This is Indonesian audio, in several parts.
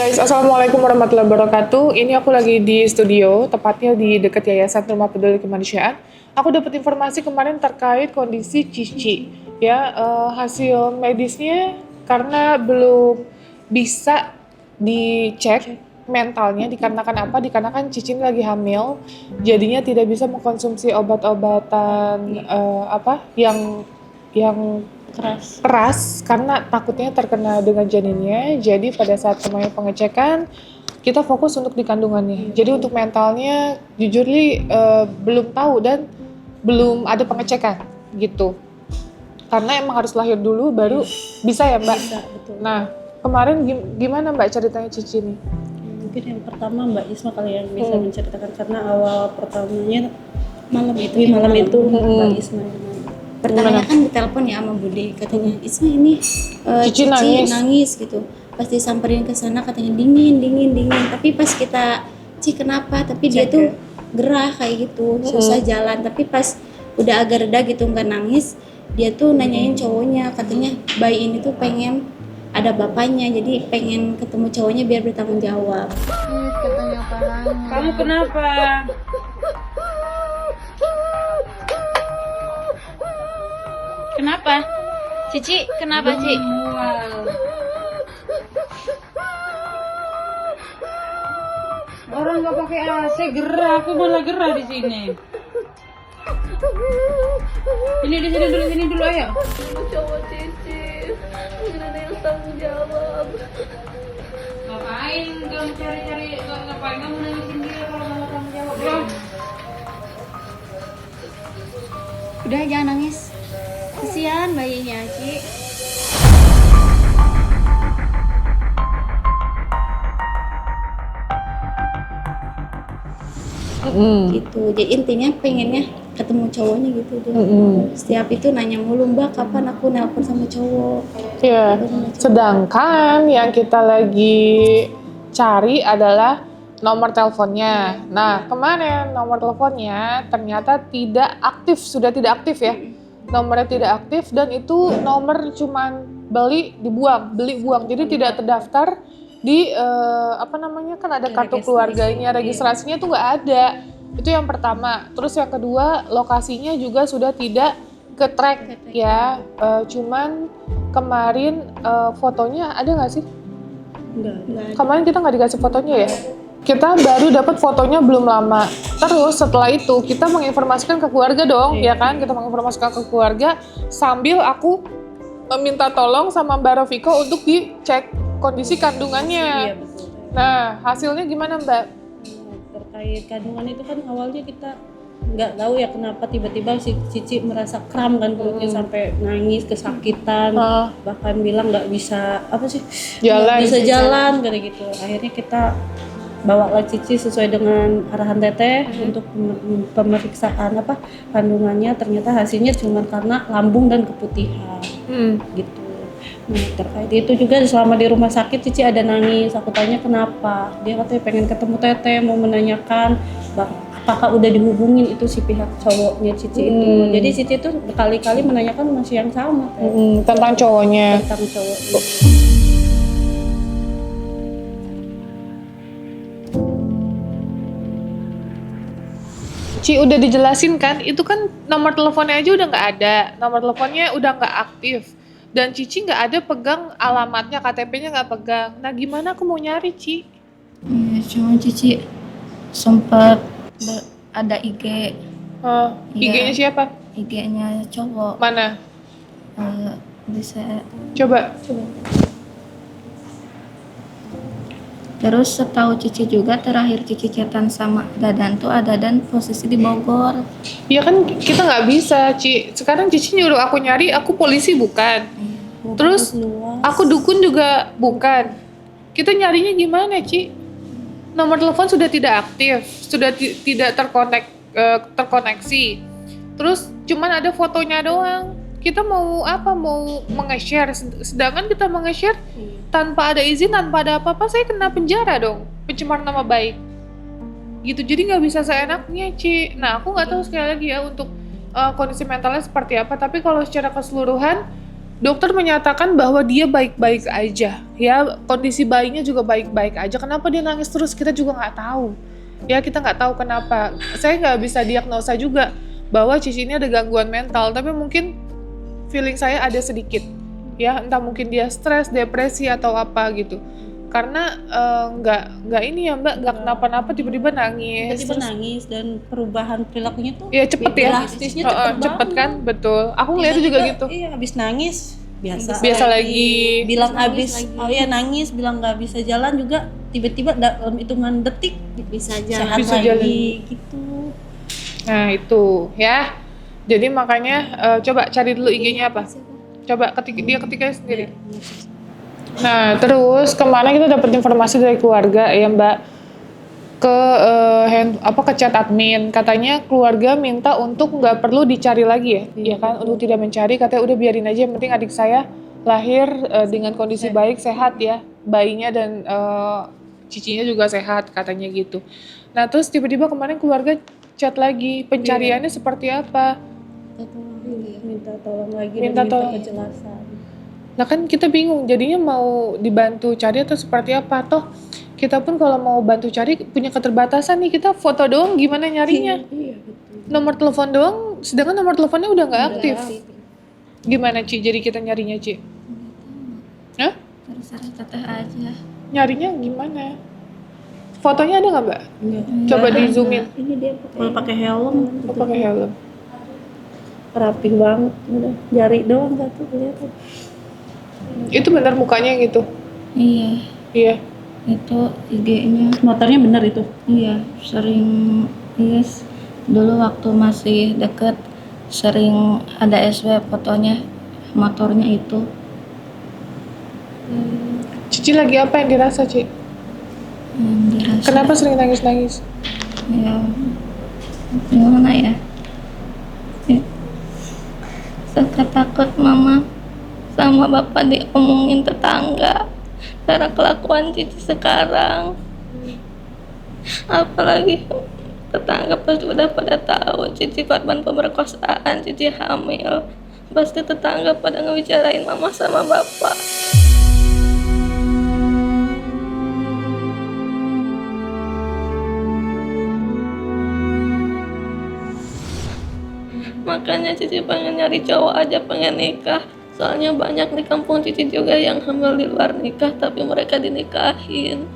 Guys, Assalamualaikum warahmatullahi wabarakatuh. Ini aku lagi di studio, tepatnya di dekat Yayasan Rumah Peduli Kemanusiaan. Aku dapat informasi kemarin terkait kondisi Cici. Ya, hasil medisnya karena belum bisa dicek mentalnya dikarenakan apa? Dikarenakan Cici ini lagi hamil, jadinya tidak bisa mengkonsumsi obat-obatan yang keras karena takutnya terkena dengan janinnya. Jadi pada saat kemarin pengecekan kita fokus untuk di kandungannya. Jadi untuk mentalnya jujur belum tahu dan belum ada pengecekan gitu. Karena emang harus lahir dulu baru bisa ya Mbak. Bisa, betul. Nah kemarin gimana Mbak ceritanya Cici ini? Mungkin yang pertama Mbak Isma kali yang bisa menceritakan karena awal pertamanya malam itu Mbak Isma Pertamanya kan ditelepon ya sama Bude, katanya Isma ini Cici nangis gitu. Pas disamperin ke sana katanya dingin. Tapi pas kita kenapa? Tapi dia tuh gerah kayak gitu, susah jalan. Tapi pas udah agak reda gitu nggak nangis, dia tuh nanyain cowoknya, katanya bayi ini tuh pengen ada bapaknya, jadi pengen ketemu cowoknya biar bertanggung jawab. katanya kamu kenapa? Kenapa? Cici, kenapa Ci? Orang nggak pakai AC gerah, aku malah gerah di sini. Ini di sini dulu ayo. Cowok Cici, nggak ada yang tanggung jawab. Ngapain kamu cari-cari? Ngapain kamu nangisin dia kalau nggak tanggung jawab? Udah jangan nangis, kesian bayinya Ci. Gitu, jadi intinya pengennya ketemu cowoknya gitu dia. Setiap itu nanya mulu, Mbak kapan aku nelpon sama cowok. Ya, sedangkan yang kita lagi cari adalah nomor teleponnya. Nah, kemarin nomor teleponnya ternyata tidak aktif, sudah tidak aktif ya. Nomornya tidak aktif dan itu nomor cuman beli buang. Jadi tidak terdaftar di kan ada kartu keluarganya, registrasinya tuh nggak ada. Itu yang pertama. Terus yang kedua, lokasinya juga sudah tidak ke-track ya. Cuman kemarin fotonya ada nggak sih? Enggak. Kemarin kita nggak dikasih fotonya ya. Kita baru dapat fotonya belum lama. Terus setelah itu kita menginformasikan ke keluarga dong, ya kan? Kita menginformasikan ke keluarga sambil aku meminta tolong sama Mbak Rofiko untuk dicek kondisi kandungannya. Iya betul. Nah, hasilnya gimana Mbak? Terkait kandungan itu kan awalnya kita nggak tahu ya kenapa tiba-tiba si Cici merasa kram kan perutnya sampai nangis kesakitan, bahkan bilang nggak bisa jalan kayak gitu. Akhirnya kita bawa Cici sesuai dengan arahan teteh untuk pemeriksaan kandungannya. Ternyata hasilnya cuma karena lambung dan keputihan gitu. Nah, terkait itu juga selama di rumah sakit Cici ada nangis. Aku tanya kenapa, dia katanya pengen ketemu teteh, mau menanyakan apakah udah dihubungin itu si pihak cowoknya Cici itu. Jadi Cici itu berkali-kali menanyakan masih yang sama Tentang cowoknya. tentang cowoknya. Ci udah dijelasin kan, itu kan nomor teleponnya aja udah nggak ada, nomor teleponnya udah nggak aktif, dan Cici nggak ada pegang alamatnya, KTP-nya nggak pegang. Nah gimana aku mau nyari Ci? Iya, cuma Cici sempat ada IG. IG-nya siapa? IG-nya cowok. Mana? Bisa. Coba. Terus setahu Cici juga terakhir Cici chatan sama Dadan tuh Dadan posisi di Bogor. Ya kan kita nggak bisa Ci. Sekarang Cici nyuruh aku nyari, aku polisi bukan. Terus aku dukun juga bukan. Kita nyarinya gimana Ci? Nomor telepon sudah tidak aktif, sudah tidak terkoneksi. Terus cuman ada fotonya doang. Kita mau apa? Mau menge-share. Sedangkan kita menge-share tanpa ada izin, tanpa ada apa-apa, saya kena penjara dong. Pencemaran nama baik. Gitu, jadi nggak bisa seenaknya, Ci. Nah, aku nggak tahu sekali lagi ya untuk kondisi mentalnya seperti apa. Tapi kalau secara keseluruhan, dokter menyatakan bahwa dia baik-baik aja, ya kondisi bayinya juga baik-baik aja. Kenapa dia nangis terus? Kita juga nggak tahu. Ya kita nggak tahu kenapa. Saya nggak bisa diagnosa juga bahwa Cici ini ada gangguan mental, tapi mungkin feeling saya ada sedikit. Ya entah mungkin dia stres, depresi atau apa gitu. Karena nggak ini ya Mbak, nggak kenapa-napa tiba-tiba nangis. Tiba-tiba nangis dan perubahan perilakunya tuh Iya cepet ya. drastisnya Cepet kan, betul. Aku ngeliatnya juga gitu. Iya, habis nangis Biasa lagi. bilang Nangis habis lagi. oh iya nangis bilang nggak bisa jalan juga tiba-tiba dalam hitungan detik Bisa jalan. sehat Bisa lagi jalan. gitu. Nah itu ya. Jadi makanya coba cari dulu IG-nya apa. Coba dia ketiknya sendiri. Nah terus kemarin kita dapat informasi dari keluarga ya Mbak ke chat admin, katanya keluarga minta untuk nggak perlu dicari lagi ya, ya kan, untuk tidak mencari, katanya udah biarin aja, yang penting adik saya lahir dengan kondisi baik, sehat ya, bayinya dan cicinya juga sehat, katanya gitu. Nah terus tiba-tiba kemarin keluarga chat lagi, pencariannya seperti apa? Minta tolong lagi Minta dan minta tolong. kejelasan. Nah kan kita bingung, jadinya mau dibantu cari atau seperti apa? Toh kita pun kalau mau bantu cari punya keterbatasan nih, kita foto doang gimana nyarinya? Iya betul. Nomor telepon doang, sedangkan nomor teleponnya udah nggak aktif. Gimana Ci? Jadi kita nyarinya Ci? Hah? Terserah teteh aja. Nyarinya gimana? Fotonya ada nggak Mbak? Enggak. Coba di zoomin. Ini dia Kalau pakai helm Oh, pakai helm. rapi banget udah jari doang satu kelihatan. Itu benar mukanya gitu? Iya, Iya. itu IG-nya. Motornya bener itu. Iya, sering yes. Dulu waktu masih deket sering ada SW fotonya motornya itu. Cici lagi apa yang dirasa Ci? Dirasa. Kenapa sering nangis-nangis? Ya, gimana ya? Suka takut mama sama bapak diomongin tetangga karena kelakuan Cici sekarang. Apalagi tetangga pasti udah pada tahu Cici korban pemerkosaan, Cici hamil. Pasti tetangga pada ngebicarain mama sama bapak. Makanya Cici pengen nyari cowok aja, pengen nikah. Soalnya banyak di kampung Cici juga yang hamil di luar nikah tapi mereka dinikahin.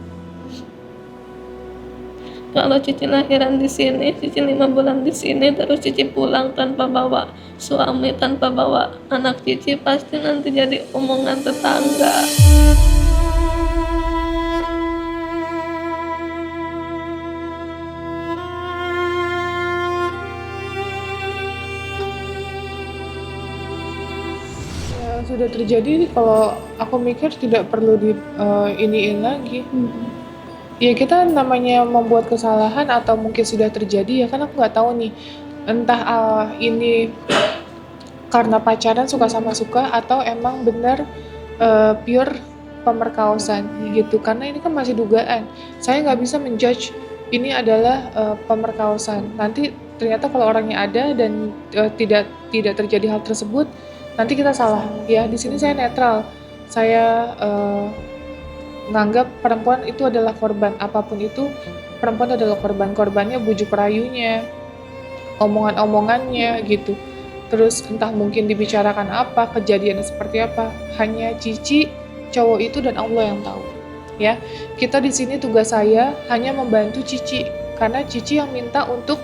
Kalau Cici lahiran di sini, Cici 5 bulan di sini, terus Cici pulang tanpa bawa suami, tanpa bawa anak Cici, pasti nanti jadi omongan tetangga. Ya, sudah terjadi, kalau aku mikir tidak perlu di iniin lagi. Ya kita namanya membuat kesalahan atau mungkin sudah terjadi ya kan, aku nggak tahu nih, entah ini karena pacaran suka sama suka atau emang benar pure pemerkosaan gitu, karena ini kan masih dugaan. Saya nggak bisa menjudge ini adalah pemerkosaan. Nanti ternyata kalau orangnya ada dan tidak terjadi hal tersebut, nanti kita salah. Ya di sini saya netral. Saya nganggap perempuan itu adalah korban, apapun itu perempuan adalah korban. Korbannya bujuk rayunya, omongan-omongannya gitu. Terus entah mungkin dibicarakan apa, kejadiannya seperti apa, hanya Cici, cowok itu dan Allah yang tahu. Ya, kita di sini tugas saya hanya membantu Cici, karena Cici yang minta untuk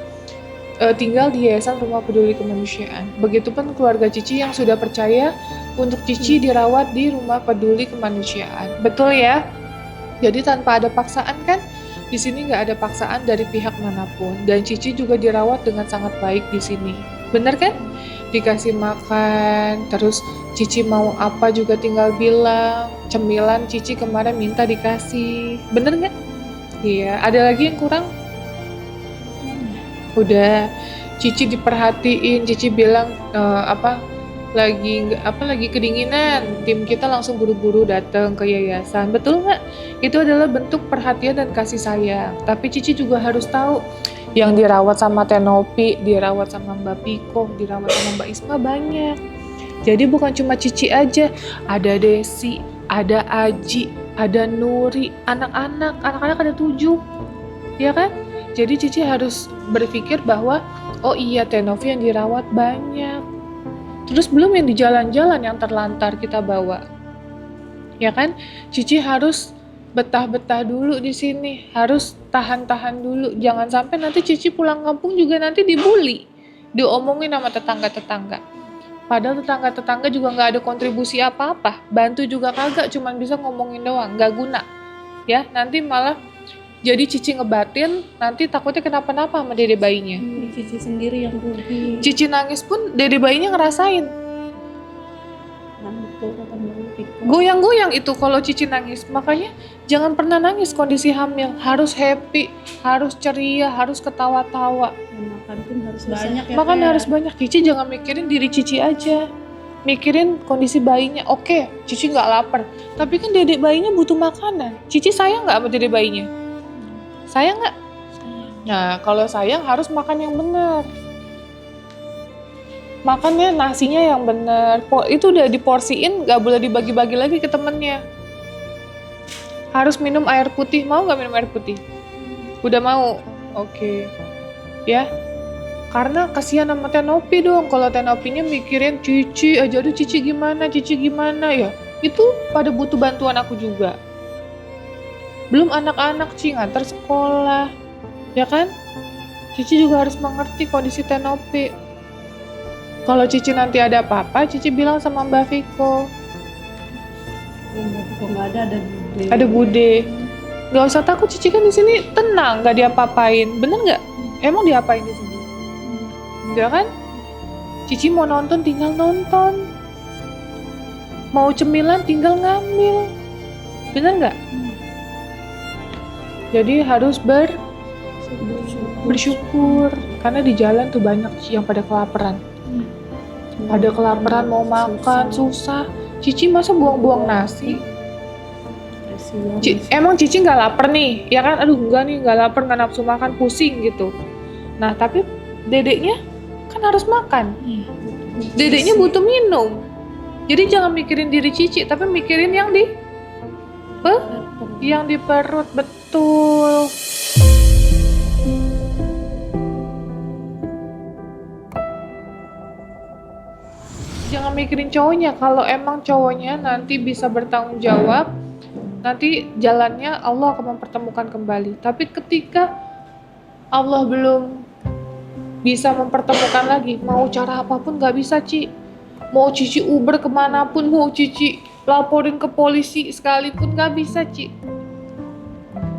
tinggal di Yayasan Rumah Peduli Kemanusiaan. Begitupun keluarga Cici yang sudah percaya untuk Cici dirawat di Rumah Peduli Kemanusiaan. Betul ya? Jadi tanpa ada paksaan kan? Di sini nggak ada paksaan dari pihak manapun. Dan Cici juga dirawat dengan sangat baik di sini. Bener kan? Dikasih makan, terus Cici mau apa juga tinggal bilang. Cemilan Cici kemarin minta dikasih. Bener nggak? Iya. Ada lagi yang kurang? Udah. Cici diperhatiin. Cici bilang lagi kedinginan, tim kita langsung buru-buru datang ke yayasan. Betul nggak? Itu adalah bentuk perhatian dan kasih sayang. Tapi Cici juga harus tahu, yang dirawat sama Tenopi, dirawat sama Mbak Piko, dirawat sama Mbak Isma banyak. Jadi bukan cuma Cici aja, ada Desi, ada Aji, ada Nuri, anak-anak ada 7, ya kan? Jadi Cici harus berpikir bahwa oh iya Teh Novi yang dirawat banyak. Terus belum yang di jalan-jalan yang terlantar kita bawa. Ya kan? Cici harus betah-betah dulu di sini, harus tahan-tahan dulu. Jangan sampai nanti Cici pulang kampung juga nanti dibully, diomongin sama tetangga-tetangga. Padahal tetangga-tetangga juga nggak ada kontribusi apa-apa, bantu juga kagak, cuman bisa ngomongin doang, nggak guna. Ya, nanti malah jadi Cici ngebatin, nanti takutnya kenapa-napa sama dede bayinya. Cici sendiri yang rugi. Cici nangis pun dede bayinya ngerasain. Betul kata Mbak Viko. Goyang-goyang itu kalau Cici nangis. Makanya jangan pernah nangis kondisi hamil. Harus happy, harus ceria, harus ketawa-tawa. Makan pun harus banyak ya. Makan Kak. harus banyak. Cici jangan mikirin diri Cici aja. Mikirin kondisi bayinya. Oke, Cici nggak lapar. Tapi kan dedek bayinya butuh makanan. Cici sayang nggak sama dedek bayinya? Sayang nggak? Nah, kalau sayang harus makan yang benar. Makannya nasinya yang benar. Itu udah diporsiin, nggak boleh dibagi-bagi lagi ke temennya. Harus minum air putih. Mau nggak minum air putih? Udah mau? Oke. Ya. Karena kasihan sama Teh Novi dong. Kalau Teh Novinya mikirin Cici aja, aduh Cici gimana ya. Itu pada butuh bantuan aku juga. Belum anak-anak Ci ngantar sekolah. Ya kan? Cici juga harus mengerti kondisi Teh Novi. Kalau Cici nanti ada apa-apa, Cici bilang sama Mbak Viko. Mbak Viko nggak ada Bude. Ada Bude. Gak usah takut, Cici kan di sini tenang, gak diapa-apain. Bener nggak? Emang diapain di sini? Enggak kan? Cici mau nonton tinggal nonton. Mau cemilan tinggal ngambil. Bener nggak? Jadi harus bersyukur. Karena di jalan tuh banyak yang pada kelaparan. Ada kelaparan mau makan, susah. Cici masa buang-buang nasi? Emang Cici nggak lapar nih? Ya kan? Aduh enggak nih, nggak lapar, nggak nafsu makan, pusing gitu. Nah tapi dedeknya kan harus makan. Dedeknya butuh minum. Jadi jangan mikirin diri Cici, tapi mikirin yang di perut, betul. Jangan mikirin cowoknya. Kalau emang cowoknya nanti bisa bertanggung jawab, nanti jalannya Allah akan mempertemukan kembali. Tapi ketika Allah belum bisa mempertemukan lagi, mau cara apapun gak bisa, Ci. Mau Cici Uber kemanapun, mau Cici laporin ke polisi sekalipun gak bisa, Ci.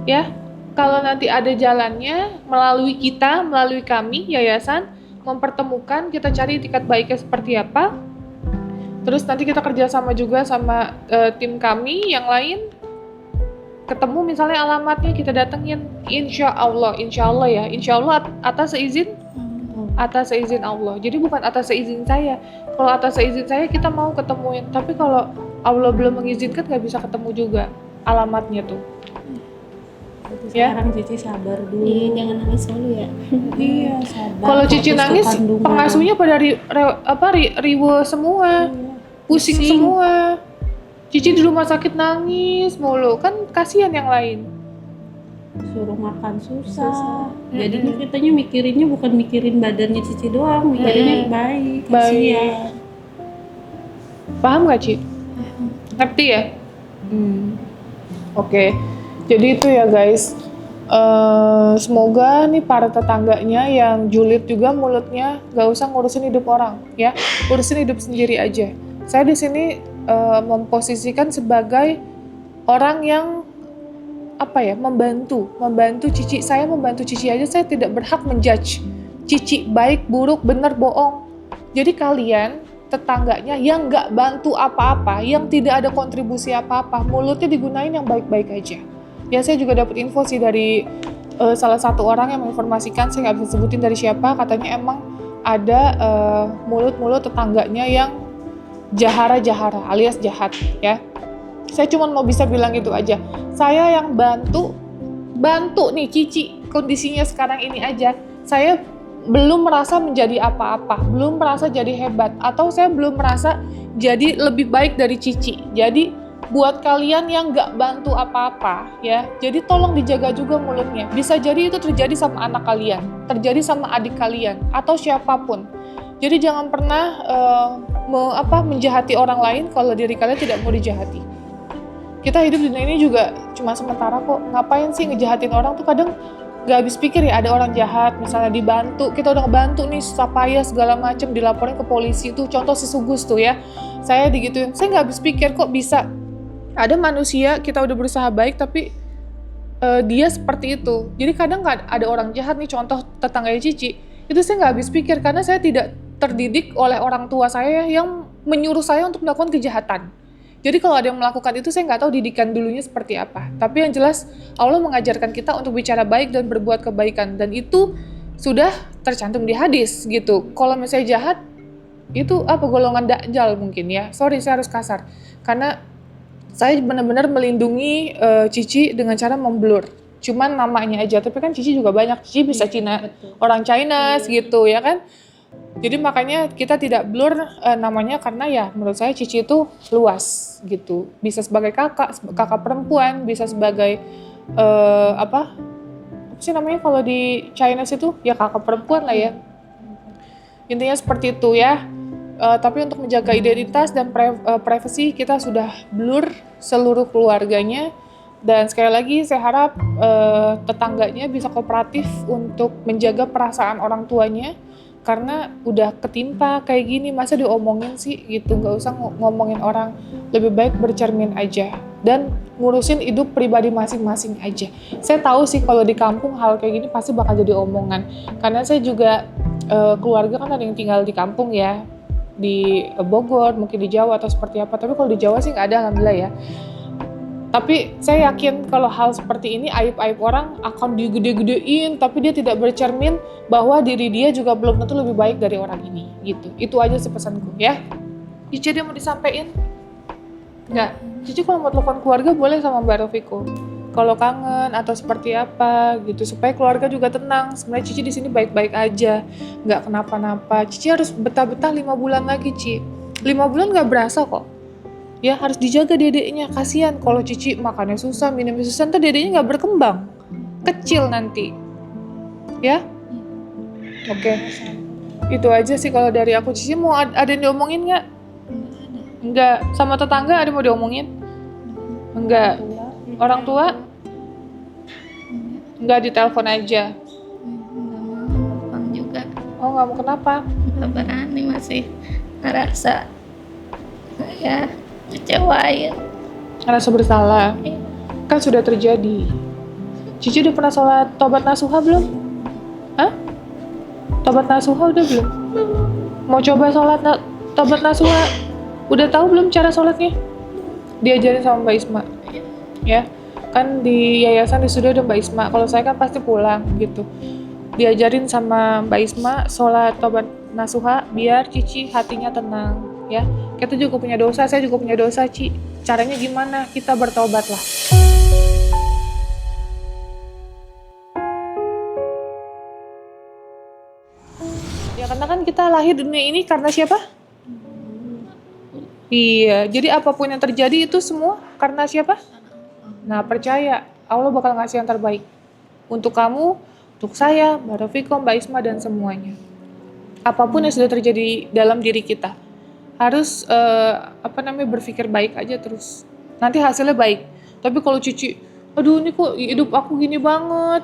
Ya, kalau nanti ada jalannya melalui kita, melalui kami, yayasan, mempertemukan, kita cari etikat baiknya seperti apa. Terus nanti kita kerjasama juga sama tim kami yang lain. Ketemu misalnya alamatnya kita datengin, insya Allah ya, insya Allah atas seizin Allah. Jadi bukan atas seizin saya. Kalau atas seizin saya kita mau ketemuin, tapi kalau Allah belum mengizinkan nggak bisa ketemu juga alamatnya tuh. Ya. Sekarang Cici sabar dulu. Iya, jangan nangis dulu ya. Iya, sabar. Kalau Cici nangis, pengasuhnya pada riwe semua, pusing semua. Cici di rumah sakit nangis mulu, kan kasihan yang lain. Suruh makan susah. Jadinya kitanya mikirinnya bukan mikirin badannya Cici doang, mikirinnya baik, kasihan. Paham gak, Ci? Ngerti ya? Oke. Jadi itu ya guys. Semoga nih para tetangganya yang julid juga mulutnya gak usah ngurusin hidup orang, ya. Urusin hidup sendiri aja. Saya di sini memposisikan sebagai orang yang membantu Cici. Saya membantu Cici aja, saya tidak berhak menjudge Cici baik, buruk, benar, bohong. Jadi kalian tetangganya yang nggak bantu apa-apa, yang tidak ada kontribusi apa-apa, mulutnya digunain yang baik-baik aja. Ya saya juga dapat info sih dari salah satu orang yang menginformasikan, saya nggak bisa sebutin dari siapa, katanya emang ada mulut-mulut tetangganya yang jahara-jahara alias jahat ya. Saya cuma mau bisa bilang itu aja. Saya yang bantu nih Cici kondisinya sekarang ini aja. Saya belum merasa menjadi apa-apa, belum merasa jadi hebat, atau saya belum merasa jadi lebih baik dari Cici. Jadi buat kalian yang nggak bantu apa-apa ya, jadi tolong dijaga juga mulutnya. Bisa jadi itu terjadi sama anak kalian, terjadi sama adik kalian, atau siapapun. Jadi jangan pernah menjahati orang lain kalau diri kalian tidak mau dijahati. Kita hidup di dunia ini juga cuma sementara kok. Ngapain sih ngejahatin orang tuh? Kadang gak habis pikir ya, ada orang jahat misalnya dibantu, kita udah ngebantu nih susah payah segala macem, dilaporin ke polisi. Tuh contoh si Sugus tuh ya, saya digituin. Saya gak habis pikir kok bisa ada manusia, kita udah berusaha baik tapi dia seperti itu. Jadi kadang ada orang jahat nih, contoh tetangganya Cici, itu saya gak habis pikir karena saya tidak terdidik oleh orang tua saya yang menyuruh saya untuk melakukan kejahatan. Jadi kalau ada yang melakukan itu, saya nggak tahu didikan dulunya seperti apa. Tapi yang jelas Allah mengajarkan kita untuk bicara baik dan berbuat kebaikan. Dan itu sudah tercantum di hadis gitu. Kalau misalnya jahat, itu golongan dajjal mungkin ya. Sorry, saya harus kasar. Karena saya benar-benar melindungi Cici dengan cara memblur. Cuman namanya aja, tapi kan Cici juga banyak. Cici bisa Cina, orang China gitu ya kan. Jadi makanya kita tidak blur namanya, karena ya menurut saya Cici itu luas gitu. Bisa sebagai kakak perempuan, bisa sebagai apa sih namanya kalau di China itu ya kakak perempuan lah ya. Intinya seperti itu ya. Tapi untuk menjaga identitas dan privasi kita sudah blur seluruh keluarganya. Dan sekali lagi saya harap tetangganya bisa kooperatif untuk menjaga perasaan orang tuanya. Karena udah ketimpa kayak gini, masa diomongin sih gitu, nggak usah ngomongin orang, lebih baik bercermin aja dan ngurusin hidup pribadi masing-masing aja. Saya tahu sih kalau di kampung hal kayak gini pasti bakal jadi omongan, karena saya juga keluarga kan ada yang tinggal di kampung ya, di Bogor, mungkin di Jawa atau seperti apa, tapi kalau di Jawa sih nggak ada, alhamdulillah ya. Tapi saya yakin kalau hal seperti ini, aib-aib orang akan digede-gedein, tapi dia tidak bercermin bahwa diri dia juga belum tentu lebih baik dari orang ini, gitu. Itu aja sih pesanku, ya. Cici dia mau disampaikan? Nggak. Cici kalau mau telepon keluarga boleh sama Mbak Rofiko. Kalau kangen atau seperti apa, gitu. Supaya keluarga juga tenang. Sebenarnya Cici di sini baik-baik aja, nggak kenapa-napa. Cici harus betah-betah 5 bulan lagi, Ci. 5 bulan nggak berasa kok. Ya harus dijaga dedeknya, kasihan kalau Cici makannya susah, minumnya susah, ntar dedeknya nggak berkembang, kecil nanti, ya. Oke. Itu aja sih kalau dari aku. Cici mau ada yang diomongin nggak? Nggak. Sama tetangga ada mau diomongin? Nggak. Orang tua? Nggak, ditelepon aja. Telepon juga Oh nggak mau, kenapa? nggak berani, masih ngerasa ya kecewain. Ngerasa bersalah. Iya. Kan sudah terjadi. Cici udah pernah sholat tobat nasuha belum? Hah? Tobat nasuha udah belum? Mau coba sholat tobat nasuha? Udah tahu belum cara sholatnya? Diajarin sama Mbak Isma. Ya, kan di yayasan di studio ada Mbak Isma. Kalau saya kan pasti pulang gitu. Diajarin sama Mbak Isma sholat tobat nasuha biar Cici hatinya tenang. Ya, kita juga punya dosa, saya juga punya dosa, Ci. Caranya gimana? Kita bertobat lah. Ya karena kan kita lahir di dunia ini karena siapa? Iya, jadi apapun yang terjadi itu semua karena siapa? Nah, percaya Allah bakal ngasih yang terbaik untuk kamu, untuk saya, Mbak Rofiko, Mbak Isma, dan semuanya. Apapun yang sudah terjadi dalam diri kita, harus berpikir baik aja terus. Nanti hasilnya baik. Tapi kalau Cici, aduh ini kok hidup aku gini banget,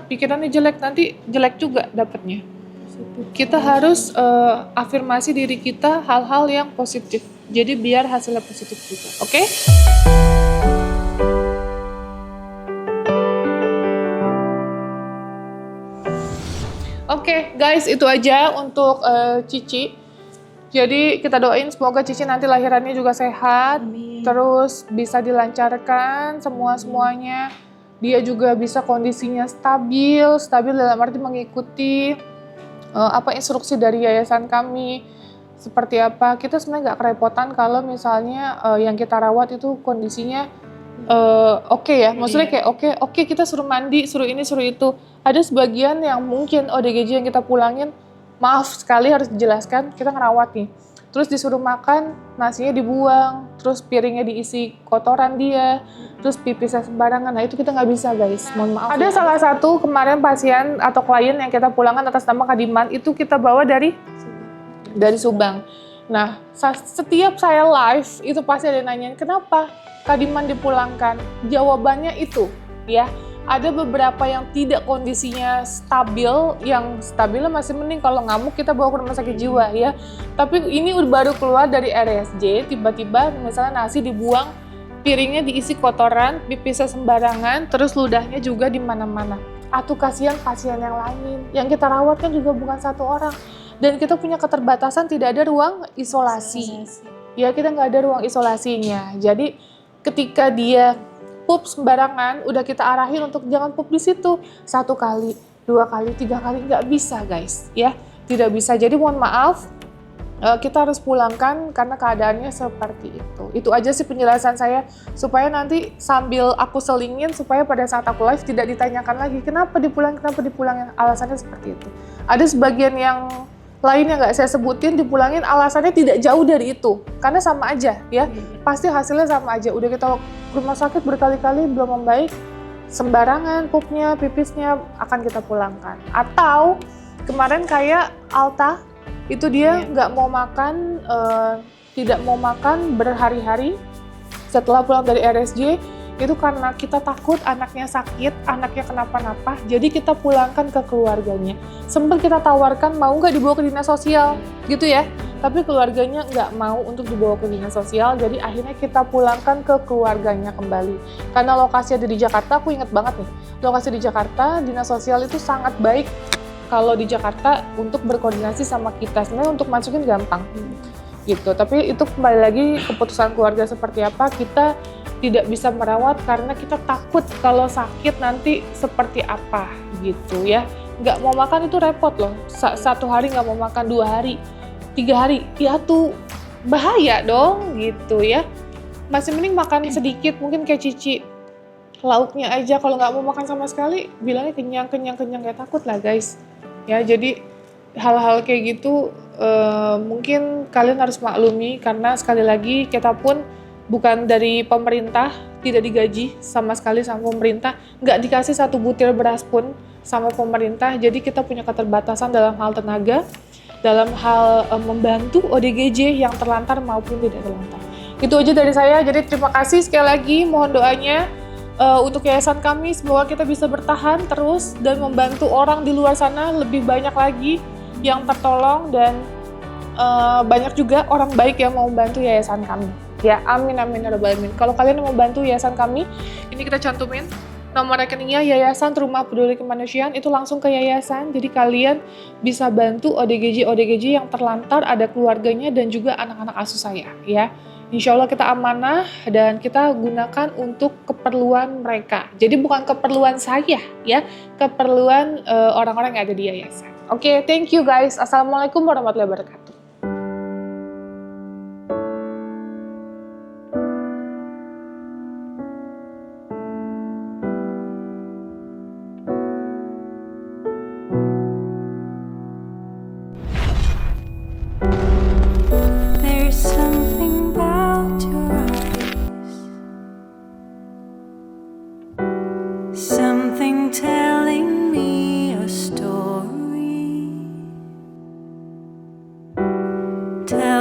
pikirannya jelek, nanti jelek juga dapatnya. Kita harus afirmasi diri kita hal-hal yang positif. Jadi biar hasilnya positif juga, oke? Oke, guys, itu aja untuk Cici. Jadi kita doain semoga Cici nanti lahirannya juga sehat, terus bisa dilancarkan semuanya. Dia juga bisa kondisinya stabil dalam arti mengikuti instruksi dari yayasan kami. Seperti apa, kita sebenarnya nggak kerepotan kalau misalnya yang kita rawat itu kondisinya oke ya, maksudnya kayak oke kita suruh mandi, suruh ini, suruh itu. Ada sebagian yang mungkin ODGJ yang kita pulangin, maaf sekali harus dijelaskan, kita ngerawat nih. Terus disuruh makan, nasinya dibuang, terus piringnya diisi kotoran dia, terus pipisnya sembarangan. Nah itu kita nggak bisa guys, mohon maaf. Ada salah satu kemarin pasien atau klien yang kita pulangkan atas nama Kadiman, itu kita bawa dari Subang. Nah setiap saya live, itu pasti ada yang nanyain, kenapa Kadiman dipulangkan? Jawabannya itu ya. Ada beberapa yang tidak kondisinya stabil, yang stabilnya masih mending kalau ngamuk kita bawa ke rumah sakit jiwa ya. Tapi ini baru keluar dari RSJ, tiba-tiba misalnya nasi dibuang, piringnya diisi kotoran, pipisnya sembarangan, terus ludahnya juga di mana-mana. Atuh kasihan pasien yang lain. Yang kita rawat kan juga bukan satu orang. Dan kita punya keterbatasan, tidak ada ruang isolasi. Ya kita nggak ada ruang isolasinya. Jadi ketika dia pup sembarangan, udah kita arahin untuk jangan pup di situ. 1 kali, 2 kali, 3 kali, nggak bisa guys, ya. Tidak bisa, jadi mohon maaf, kita harus pulangkan karena keadaannya seperti itu. Itu aja sih penjelasan saya, supaya nanti sambil aku selingin, supaya pada saat aku live tidak ditanyakan lagi, kenapa dipulangin, alasannya seperti itu. Ada sebagian yang lain yang nggak saya sebutin dipulangin alasannya tidak jauh dari itu, karena sama aja ya, pasti hasilnya sama aja. Udah kita ke rumah sakit berkali-kali belum membaik, sembarangan pupnya, pipisnya akan kita pulangkan. Atau kemarin kayak Alta itu dia nggak mau makan, tidak mau makan berhari-hari setelah pulang dari RSJ. Itu karena kita takut anaknya sakit, anaknya kenapa-napa, jadi kita pulangkan ke keluarganya. Sempat kita tawarkan mau nggak dibawa ke dinas sosial, gitu ya. Tapi keluarganya nggak mau untuk dibawa ke dinas sosial, jadi akhirnya kita pulangkan ke keluarganya kembali. Karena lokasi ada di Jakarta, aku inget banget nih, lokasi di Jakarta, dinas sosial itu sangat baik kalau di Jakarta untuk berkoordinasi sama kita. Sebenarnya untuk masukin gampang, gitu. Tapi itu kembali lagi keputusan keluarga seperti apa, kita tidak bisa merawat karena kita takut kalau sakit nanti seperti apa gitu ya. Nggak mau makan itu repot loh, 1 hari nggak mau makan, 2 hari, 3 hari, ya tuh bahaya dong gitu ya. Masih mending makan sedikit, mungkin kayak Cici, lauknya aja, kalau nggak mau makan sama sekali bilangnya kenyang, ya takut lah guys ya. Jadi hal-hal kayak gitu mungkin kalian harus maklumi, karena sekali lagi kita pun bukan dari pemerintah, tidak digaji sama sekali sama pemerintah, nggak dikasih 1 butir beras pun sama pemerintah, jadi kita punya keterbatasan dalam hal tenaga, dalam hal membantu ODGJ yang terlantar maupun tidak terlantar. Itu aja dari saya, jadi terima kasih sekali lagi, mohon doanya untuk yayasan kami, semoga kita bisa bertahan terus dan membantu orang di luar sana lebih banyak lagi yang tertolong, dan banyak juga orang baik yang mau membantu yayasan kami. Ya, amin ya rabbal alamin. Kalau kalian mau bantu yayasan kami, ini kita cantumin nomor rekeningnya, Yayasan Rumah Peduli Kemanusiaan, itu langsung ke yayasan. Jadi kalian bisa bantu ODGJ yang terlantar, ada keluarganya dan juga anak-anak asuh saya ya. Insya Allah kita amanah dan kita gunakan untuk keperluan mereka. Jadi bukan keperluan saya ya, keperluan orang-orang yang ada di yayasan. Oke, thank you guys. Assalamualaikum warahmatullahi wabarakatuh. Something telling me a story. Tell